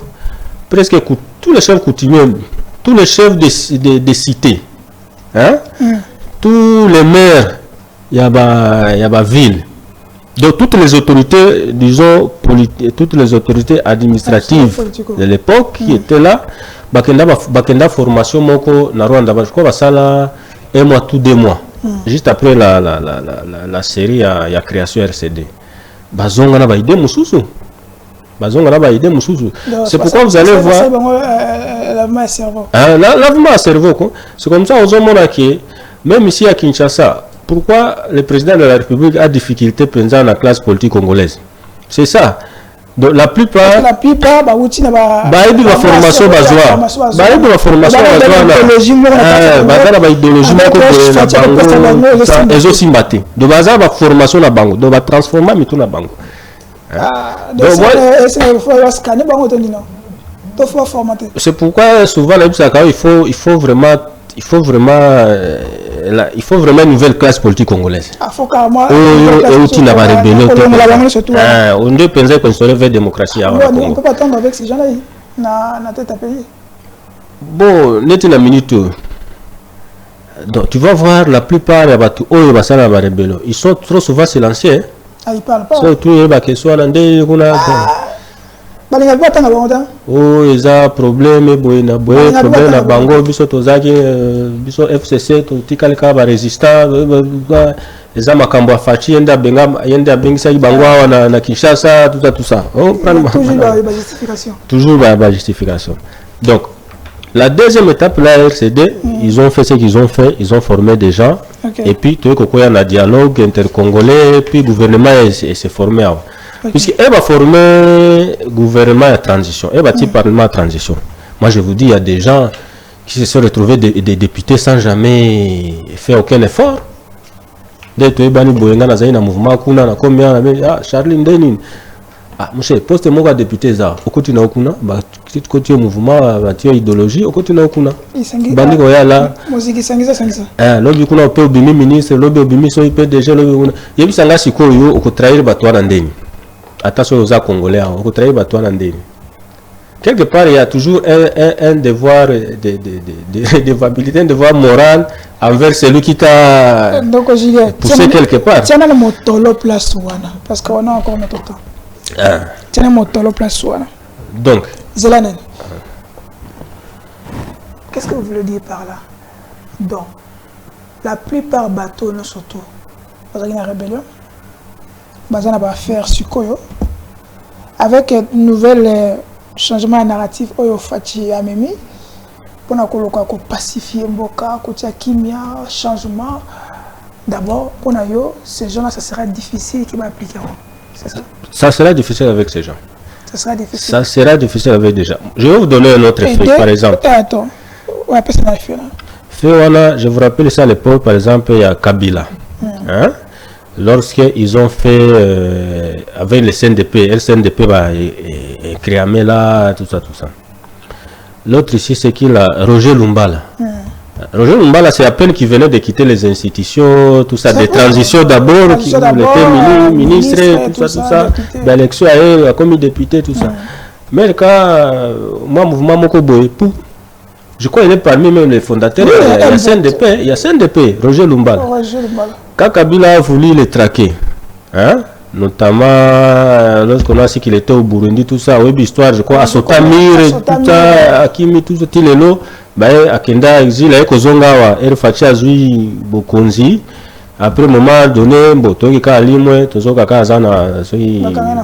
presque tous les chefs coutumiers, tous les chefs de cités, tous les maires ya ba ville. Donc toutes les autorités, disons, toutes les autorités administratives de l'époque qui étaient là, bakenda formation moko na Rwanda, je crois basala un mois tout 2 mois, juste après la série ya création RCD. Bazonga na ba idée mususu. C'est pourquoi vous allez voir lavement à cerveau. Lavement à cerveau quoi. C'est comme ça aux hommes que même ici à Kinshasa. Pourquoi le président de la République a difficulté dans la classe politique congolaise? C'est ça. Donc la plupart la formation c'est pourquoi souvent il faut vraiment une nouvelle classe politique congolaise. On doit penser qu'on serait vers la démocratie.
On ne peut pas attendre avec ces gens-là. Na tête à payer.
Bon, net une minute. Donc tu vas voir la plupart des bateaux ils sont trop souvent silencieux.
Ils parlent pas.
Oh, ils ont problème na bango biso tozaki biso FCC totikali ka ba résistant eza makambo afachi yenda bengisa bango na Kinshasa tout ça. Toujours ba justification. Donc la deuxième étape là RCD, ils ont fait ce qu'ils ont fait, ils ont formé des gens et puis tu vois qu'il y a un dialogue intercongolais puis le gouvernement s'est formé. Puisqu'elle va former gouvernement à transition, elle va parlement à transition. Moi je vous dis, il y a des gens qui se sont retrouvés des députés sans jamais faire aucun effort. Dès que Bani Boyenga na zaina mouvement kuna na combien Charlie Ndenin. Monsieur, poste moi député za. Okoti na okuna, ba côté mouvement ba tio idéologie, okoti na okuna. Bani ko ya la.
Moziki sangisa.
Lobi kuna pe obimi ministre, lobi obimi so IPDG, lobi kuna. Yebi sanga sikoyo okotraire batwa na ndeni. Attention aux Congolais, on travaille à toi quelque part il y a toujours un devoir de un devoir moral envers celui qui t'a poussé quelque part.
Tiens le motolo place wana parce qu'on a encore notre temps. Tiens le motolo place wana.
Donc
Zelanen. Qu'est-ce que vous voulez dire par là? Donc la plupart bateaux non surtout parce qu'il y a une rébellion. Bazana va faire Sukoyo avec un nouvel changement narratif Oyo Fati Amemi pour nous pacifier Mboka, côté Kimia, changement. D'abord, pour nous, ces gens-là, ça sera difficile qu'ils vont appliquer. C'est ça?
Ça sera difficile avec ces gens.
Ça sera difficile.
Ça sera difficile avec des gens. Je vais vous donner un autre fait, par exemple.
Attends, ouais, personne n'a fait là.
je vous rappelle ça à l'époque, par exemple, il y a Kabila. Hein? Lorsqu'ils ont fait avec le CNDP, le CNDP va créer là, tout ça. L'autre ici, c'est qu'il a Roger Lumbala. Roger Lumbala, c'est à peine qu'il venait de quitter les institutions, tout ça, des transitions d'abord, qui était ministre, tout ça, d'élection a commis député, tout ça. Mais le cas, moi, mouvement Mokoboy, je crois qu'il est parmi même les fondateurs. Il y a CNDP, Roger Lumbala. Quand Kabila a voulu les traquer, hein, notamment lorsqu'on a su qu'il était au Burundi, tout ça, oui, histoire, je crois, à Sotamir, tout ça, à Kimi, tout ça, Tilelo, à Kenda, exil, à Kozongawa, Fachi Azui, Bokonzi. Après, un moment donné, Botoki Kalimwe, Tozo Kakazana,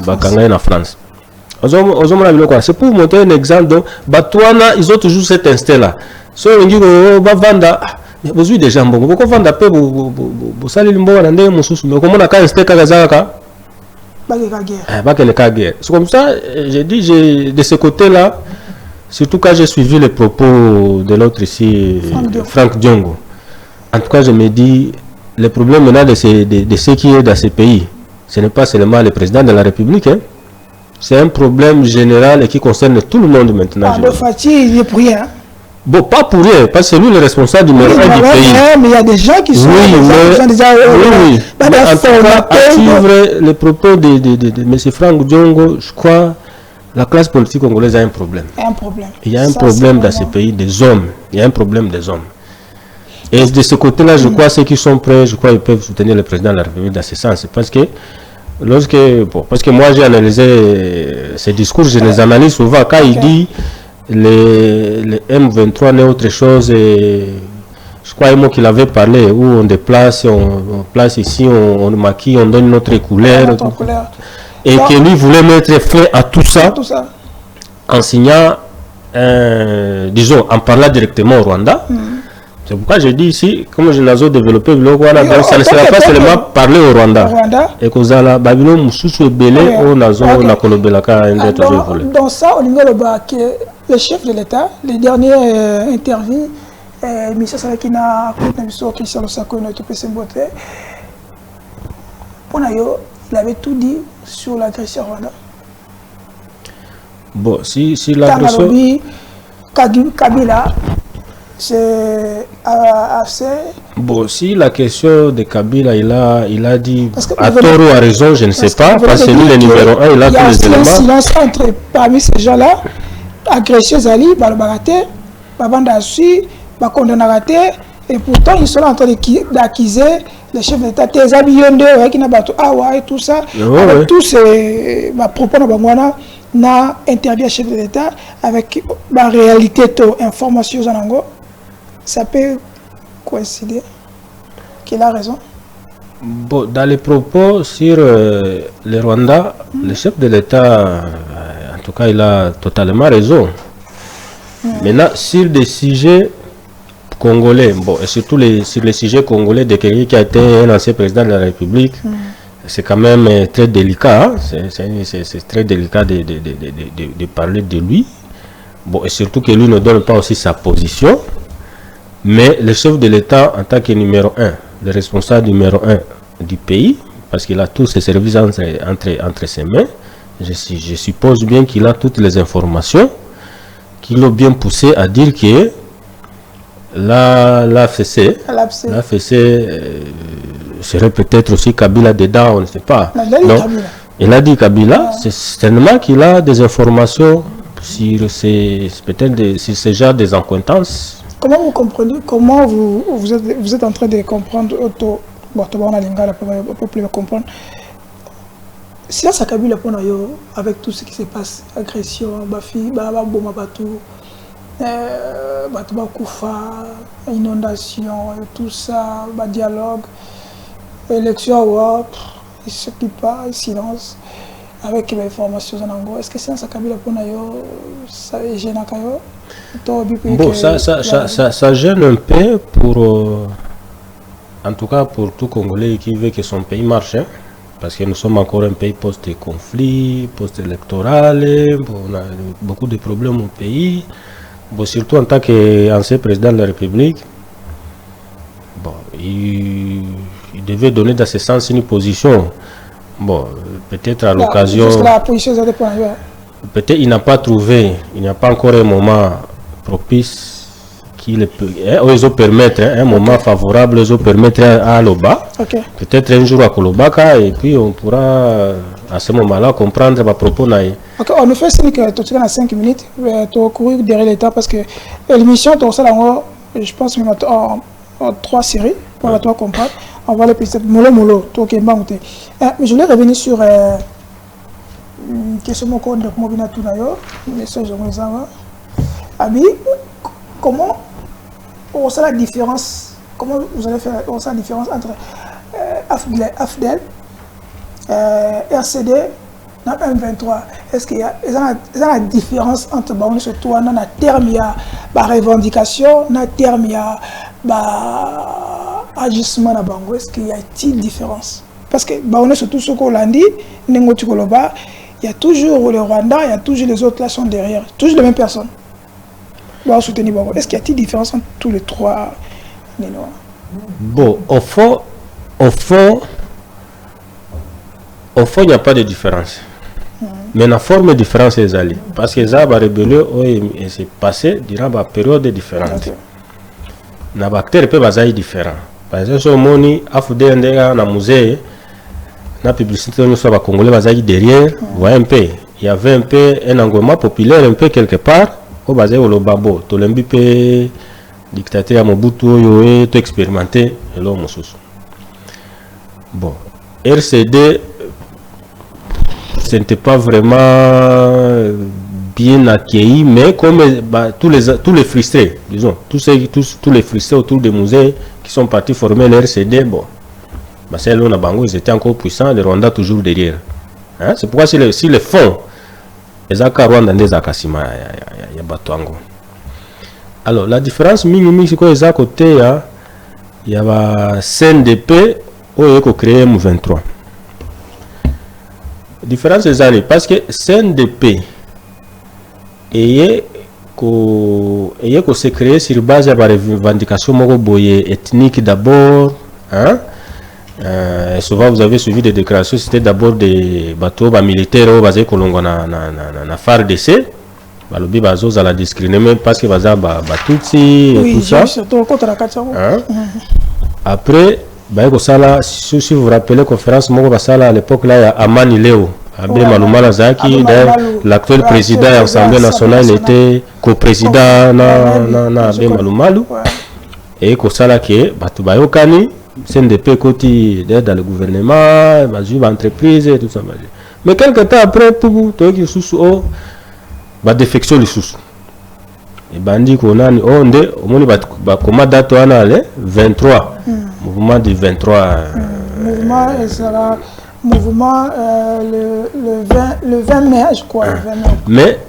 Bakanga en France. C'est pour montrer un exemple. Donc, Batouana, ils ont toujours cet instinct-là. Si on dit que Bavanda, vous avez des gens, vous avez des gens, vous savez, vous avez des gens, mais comment on a un instinct Kazaka? C'est comme ça, j'ai dit, de ce côté-là, surtout quand j'ai suivi les propos de l'autre ici, Franck Diongo. En tout cas, je me dis, le problème maintenant de ce qui est dans ce pays, ce n'est pas seulement le président de la République, hein. C'est un problème général et qui concerne tout le monde maintenant.
Il est pour rien.
Bon, pas pour rien, parce que c'est lui le responsable numéro 1 du pays.
Mais il y a des gens qui sont déjà...
Oui. Mais en tout cas, à suivre les propos de M. Franck Diongo, je crois la classe politique congolaise a un problème. Il y a un problème dans ce pays des hommes. Il y a un problème des hommes. Et de ce côté-là, je crois ceux qui sont prêts, je crois qu'ils peuvent soutenir le président de la République dans ce sens. Parce que moi j'ai analysé ces discours, je les analyse souvent. Quand il dit le M23 n'est autre chose, et je crois moi qu'il avait parlé, où on déplace, on place ici, on maquille, on donne notre couleur. Et que lui voulait mettre fin à tout ça, en signant, disons, en parlant directement au Rwanda. C'est pourquoi je dis ici, comme je l'ai développé, ça ne sera pas seulement parler au Rwanda. Et que ça, Babylone, Moussou, Belé, on a zone,
dans ça, on dit que le chef de l'État, les dernières interviews, Michel Salakina, Christian Losako, notre PCMBOT, il avait tout dit sur l'agression Rwanda.
Bon, si l'agression...
Kabila, c'est assez...
Bon, si la question de Kabila, il a dit à tort ou à raison, je ne sais pas, parce que lui, le numéro 1, il a tous les éléments. Il y a un silence parmi ces gens-là. Agression Zali, Balbarate, Babandassi, Bakondonarate, et pourtant ils sont en train d'accuser les chefs d'État, tes habillons qui n'a pas et tout ça. Avec tous ces propos na interview chef de l'État avec la réalité de information Zanango, ça peut coïncider qu'il a raison. Bon, dans les propos sur le Rwanda, le chef de l'État, en tout cas, il a totalement raison. Maintenant, sur des sujets congolais, bon, et surtout sur les sujets congolais de quelqu'un qui a été un ancien président de la République, c'est quand même très délicat. Hein? C'est très délicat de parler de lui. Bon, et surtout que lui ne donne pas aussi sa position. Mais le chef de l'État, en tant que numéro 1, le responsable numéro 1 du pays, parce qu'il a tous ses services entre ses mains, je suppose bien qu'il a toutes les informations qui l'ont bien poussé à dire que l'AFC serait peut-être aussi Kabila dedans, on ne sait pas. Non, il a dit Kabila, c'est certainement qu'il a des informations sur ce genre des accointances.
Comment vous comprenez, comment vous êtes en train de comprendre, comprendre, si ça Kabila avec tout ce qui se passe, agression, bafi, baboma batou, Koufa, inondation, tout ça, dialogue, élection, il ne s'occupe pas, silence, avec les informations en anglais. Est-ce que c'est ça Kabila ça gêne
Bon, ça gêne un peu pour, en tout cas pour tout Congolais qui veut que son pays marche, hein, parce que nous sommes encore un pays post-conflit, post-électoral, on a beaucoup de problèmes au pays. Bon, surtout en tant qu'ancien président de la République, il devait donner dans ce sens une position. Bon, peut-être à l'occasion. Peut-être il n'a pas trouvé, il n'y a pas encore un moment propice qui les peut, ils ont permettre un moment favorable, ils ont permettre à Loba. Peut-être un jour à Kolobaka et puis on pourra à ce moment-là comprendre ma propos.
Ok, on nous fait signe que tu as 5 minutes, tu as couru derrière l'état parce que l'émission, je pense même en 3 séries pour la toi comprendre. On va les petits mollo, toi qui es banté. Mais je voulais revenir sur question de comment tout d'ailleurs, message Abi, comment on sait la différence? Comment vous allez faire la différence entre AFDEL, RCD et M23? Est-ce qu'il y a la différence entre surtout dans la terme il y a la revendication, dans la terme il y a l'agissement na bango? Est-ce qu'il y a une différence? Parce que surtout ce qu'on l'a dit, il y a toujours le Rwanda, il y a toujours les autres là sont derrière, toujours les mêmes personnes. Soutenir Bango. Est-ce qu'il y a une différence entre tous les trois?
Bon, au fond, il n'y a pas de différence. Mais la forme de différence est allée. Parce que ça va révéler s'est passé durant la période différente. Les acteurs peuvent être différents. Par exemple, si on a fait un musée, la publicité nous soit congolais va derrière, voyez un peu. Il y avait un peu un engouement populaire un peu quelque part. Au basé au Lobabo, tout le monde dictateur à Mobutu, yoé, tout expérimenté, et l'homme sous. Bon, RCD, ce n'était pas vraiment bien accueilli, mais comme tous les frustrés, disons, tous les frustrés autour des musées qui sont partis former le RCD, bon, c'est là Bango, ils étaient encore puissants, les Rwandais toujours derrière. Hein? C'est pourquoi si les fonds, les Rwanda des Akasima, il y a Batuango. Alors, la différence minimum, c'est que à côté, il y a la CNDP où il y a créé M23. La différence est allée parce que CNDP s'est créé sur base de la revendication ethnique d'abord. Hein? Souvent vous avez suivi des déclarations, c'était d'abord des bateaux militaires basés na FARDC. Balobi bazo za la discriminer même parce que baza batutsi et tout ça. Hein? Après si vous vous rappelez conférence moko basala à l'époque là il y a Amani Leo Abe Malumala Zaki, l'actuel président de l'Assemblée nationale était co-président na Abe Malumalu et kosala ke batu bayokani CNDP côté dans le gouvernement, l'entreprise et tout ça. Mais quelques temps après, tout qui sous défection le sous. Et bandi qu'on a au moins comment date on a le 23 mouvement du 23
mouvement le 20 mai je crois.
Mais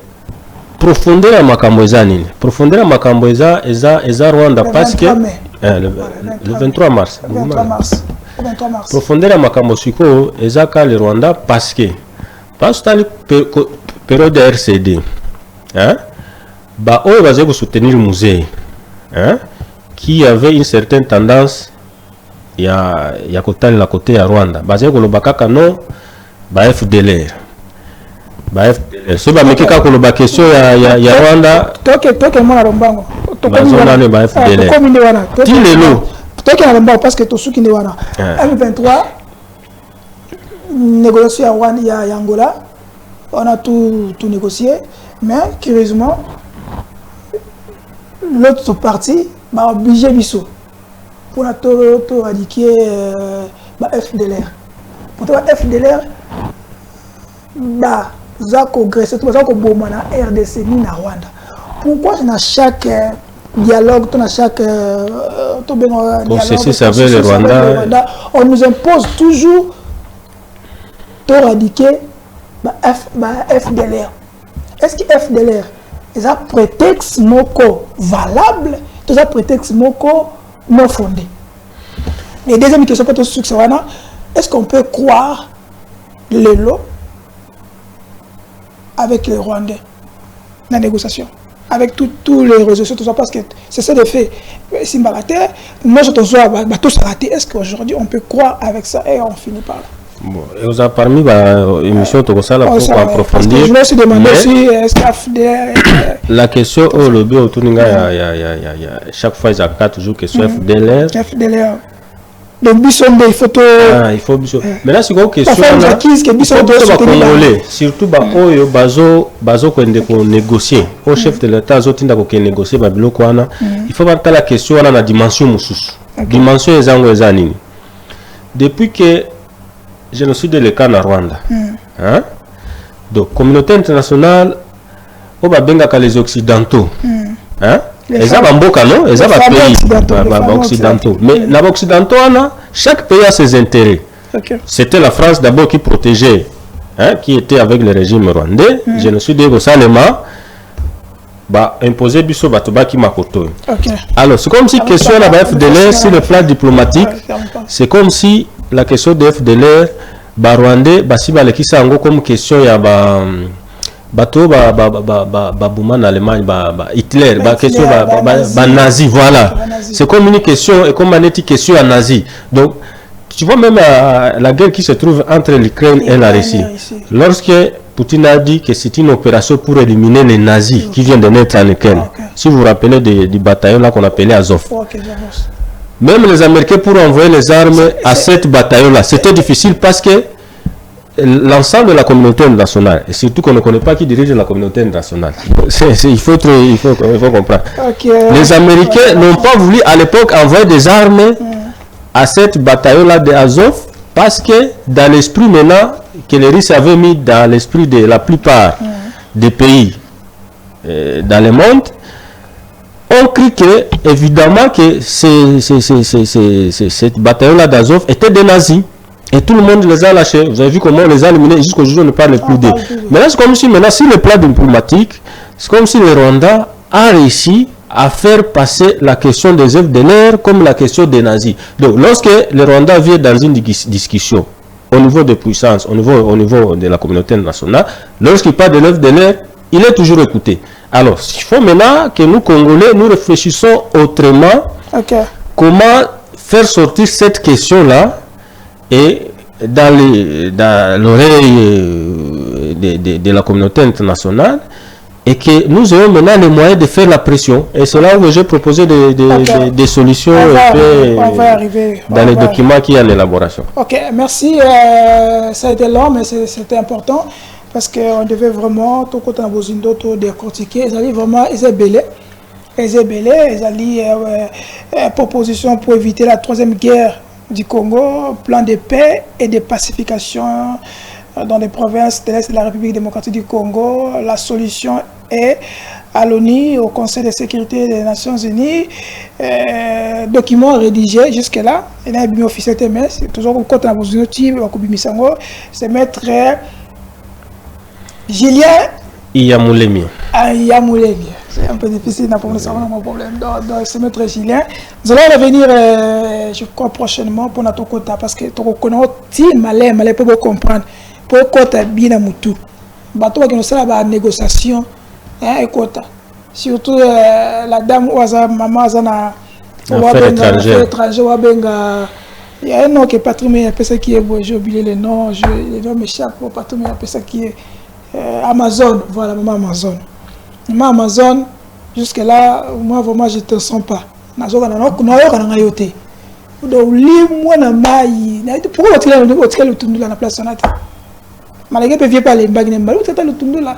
profondeur à Makamboza nini? Profondeur à Makamboza eza Rwanda parce que le 23 mars. Le 23 mars. Profondeur à Makambosiko ezaka le Rwanda parce que la période de RCD, hein, on va soutenir le musée, hein, qui avait une certaine tendance, il y a la côté à Rwanda, basé sur le bakaka non, FDLR. So ba mekika ko loba question ya Rwanda
toke mona lombango
bazona ne ba FDLR tilelo
toke na lombango parce que to suki ne wana M23 négociation ya Angola on a tout négocié mais curieusement l'autre partie m'a obligé biso pour la to radiquer FDLR pour toi FDLR za congrès tout ça ko boma na RDC ni na Rwanda. Pourquoi dans chaque dialogue, dans chaque
dialogue,
on nous impose toujours de radiquer FDLR. Est-ce que FDLR est un prétexte moko valable, tout ça prétexte moko non fondé? Et deuxième question pour tout succès, est-ce qu'on peut croire le lot avec les Rwandais dans la négociation? avec tous les réseaux sociaux, parce que c'est ça de fait. Si on raté, moi je te vois, tout ça raté. Est-ce qu'aujourd'hui on peut croire avec ça et on finit par là?
Bon, et vous avez parmi l'émission pour approfondir.
Je me suis demandé si
la question au lobby autour de chaque fois il y a toujours question FDLR.
Donc il faut tout.
Il faut mais là c'est une question
congolais,
surtout oyo bazo ko négocier au chef de l'état azotinda ko négocier ba biloko wana il faut battre la question wana na dimension mususu dimension ezango ezanini depuis que génocide le cas na Rwanda hein donc communauté internationale o ba benga ka les occidentaux hein les Amboka, non? Les pays occidentaux. Mais les occidentaux, chaque pays a ses intérêts. C'était la France d'abord qui protégeait, qui était avec le régime rwandais. Je me suis dit que ça, imposer Bisso Batobaki Makoto. Alors, c'est comme si la question de la FDLR, sur le plan diplomatique, c'est comme si la question de FDLR, Rwandais, comme question, il y a bateau bouma en Allemagne Hitler question nazi voilà c'est comme une question et comme une question à nazi donc tu vois même la guerre qui se trouve entre l'Ukraine et la Russie lorsque Poutine a dit que c'est une opération pour éliminer les nazis qui viennent de naître en Ukraine si vous vous rappelez du bataillon là qu'on appelait Azov même les Américains pour envoyer les armes à cette bataillon là c'était difficile parce que l'ensemble de la communauté internationale, et surtout qu'on ne connaît pas qui dirige la communauté internationale. Il faut comprendre. Les Américains n'ont pas voulu à l'époque envoyer des armes à cette bataillon-là de Azov parce que dans l'esprit maintenant que les Russes avaient mis dans l'esprit de la plupart des pays dans le monde, on crie que évidemment que cette bataillon-là d'Azov était des nazis. Et tout le monde les a lâchés. Vous avez vu comment on les a éliminés jusqu'au jour où on ne parle plus d'eux. Mais là, c'est comme si maintenant, sur le plan diplomatique, c'est comme si le Rwanda a réussi à faire passer la question des FDLR comme la question des nazis. Donc, lorsque le Rwanda vient dans une discussion au niveau des puissances, au niveau de la communauté nationale, lorsqu'il parle de l'FDLR, il est toujours écouté. Alors, il faut maintenant que nous, Congolais, nous réfléchissons autrement. Comment faire sortir cette question-là et dans l'oreille de la communauté internationale et que nous ayons maintenant les moyens de faire la pression. Et c'est là où j'ai proposé des solutions dans les documents qui sont en élaboration.
Ok, merci. Ça a été long, mais c'était important parce qu'on devait vraiment, tout côté en Bozindo, tout décortiquer. Ils allaient vraiment, ils allaient proposition pour éviter la troisième guerre du Congo, plan de paix et de pacification dans les provinces de l'Est de la République démocratique du Congo. La solution est à l'ONU, au Conseil de sécurité des Nations Unies, document rédigé jusque-là. Il y a un officiel TMS, c'est toujours au côté de c'est maître Julien
Iyamulemi.
C'est un peu difficile pour nous savoir mon problème. Donc, c'est maître Julien. Nous allons revenir, je crois, prochainement pour notre côté parce que tu reconnais que malais peut comprendre. Pour côté bien à Moutou. Bateau qui nous a la négociation, et côté. Surtout la dame ou maman Zana, étranger, il y a un nom qui est patrimoine, il y a personne qui est, j'ai oublié les noms m'échappent pour patrimoine, il y a personne qui est Amazon, voilà, maman Amazon. Maman Amazon, jusque-là, moi vraiment je ne te sens pas. Pourquoi tu as le tour de la place malgré que tu pas les bagues, le tour là.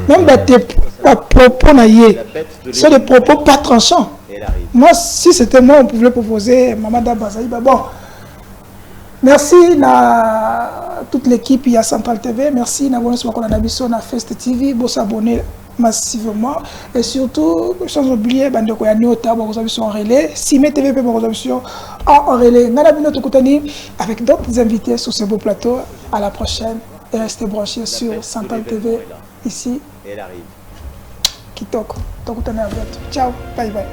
Même tes propos, c'est des propos pas tranchants. Moi, si c'était moi, on pouvait proposer Maman Dabazaï. Bon, merci à toute l'équipe, il y a Central TV. Merci à la Fest TV, pour s'abonner massivement. Et surtout, sans oublier, Bandeko Yaniota, en relais. Simé TV, en relais. Avec d'autres invités sur ce beau plateau. À la prochaine. Et restez branchés sur Central TV, ici. Kitoko. Ciao, bye bye.